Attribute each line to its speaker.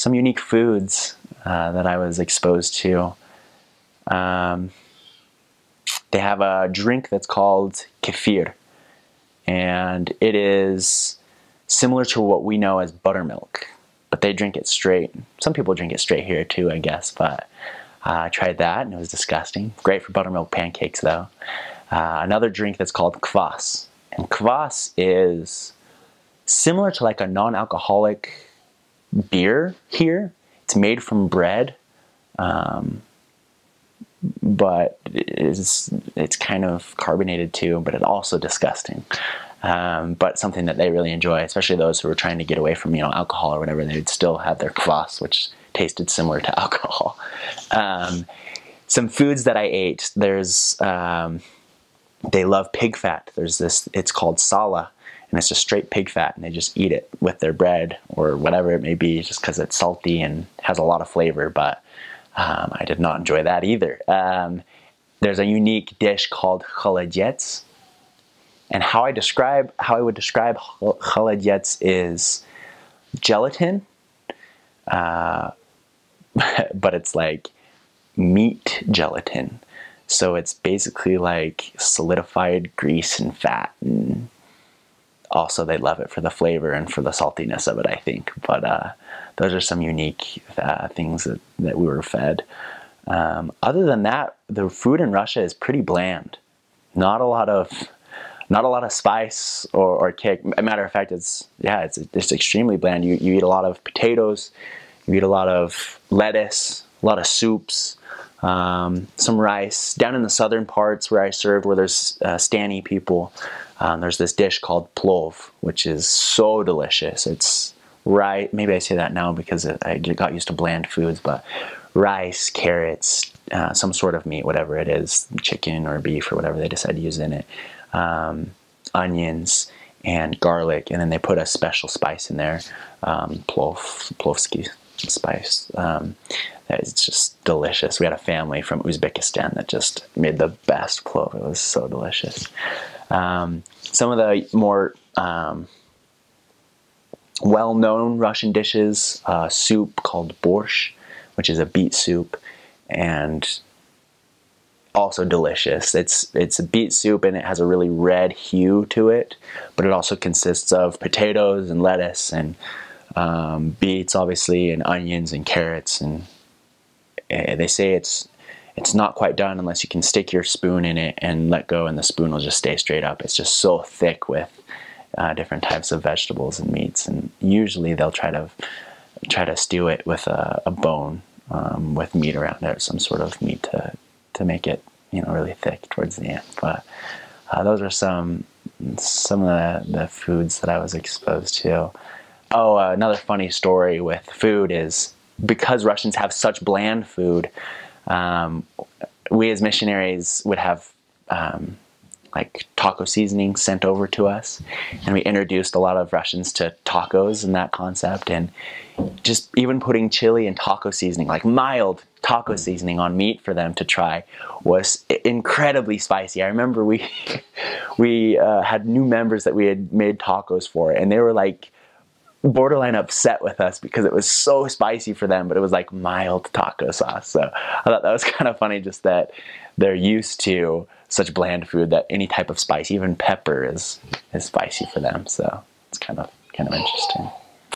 Speaker 1: some unique foods that I was exposed to. They have a drink that's called kefir, and it is similar to what we know as buttermilk, but they drink it straight. Some people drink it straight here too, I guess, but I tried that and it was disgusting. Great for buttermilk pancakes though. Another drink that's called kvass, and kvass is similar to like a non-alcoholic beer here. It's made from bread, but it's kind of carbonated too, but it's also disgusting. But something that they really enjoy, especially those who are trying to get away from, alcohol or whatever, they would still have their kvass, which tasted similar to alcohol. Some foods that I ate, there's, they love pig fat. There's this, it's called sala, and it's just straight pig fat, and they just eat it with their bread or whatever it may be, just because it's salty and has a lot of flavor, but I did not enjoy that either. There's a unique dish called khalajets, and how I would describe khalajets is gelatin, but it's like meat gelatin. So it's basically like solidified grease and fat, and also they love it for the flavor and for the saltiness of it, I think. But those are some unique things that we were fed. Other than that, the food in Russia is pretty bland. Not a lot of spice or kick. As a matter of fact, it's extremely bland. You eat a lot of potatoes, you eat a lot of lettuce, a lot of soups, some rice. Down in the southern parts where I served, where there's Stani people, there's this dish called plov, which is so delicious. It's rice. Maybe I say that now because I got used to bland foods, but rice, carrots, some sort of meat, whatever it is, chicken or beef or whatever they decide to use in it, onions and garlic, and then they put a special spice in there, plovsky spice. It's just delicious. We had a family from Uzbekistan that just made the best plov. It was so delicious. Some of the more well-known Russian dishes, soup called borscht, which is a beet soup, and also delicious. It's a beet soup, and it has a really red hue to it, but it also consists of potatoes and lettuce and beets, obviously, and onions and carrots, and they say it's not quite done unless you can stick your spoon in it and let go, and the spoon will just stay straight up. It's just so thick with different types of vegetables and meats, and usually they'll try to stew it with a bone with meat around it, some sort of meat to make it really thick towards the end. But those are some of the foods that I was exposed to. Oh, another funny story with food is, because Russians have such bland food, we as missionaries would have like taco seasoning sent over to us, and we introduced a lot of Russians to tacos and that concept, and just even putting chili and taco seasoning, like mild taco seasoning on meat for them to try, was incredibly spicy. I remember we had new members that we had made tacos for, and they were like borderline upset with us because it was so spicy for them, but it was like mild taco sauce. So I thought that was kind of funny, just that they're used to such bland food that any type of spice, even pepper, is spicy for them. So it's kind of interesting.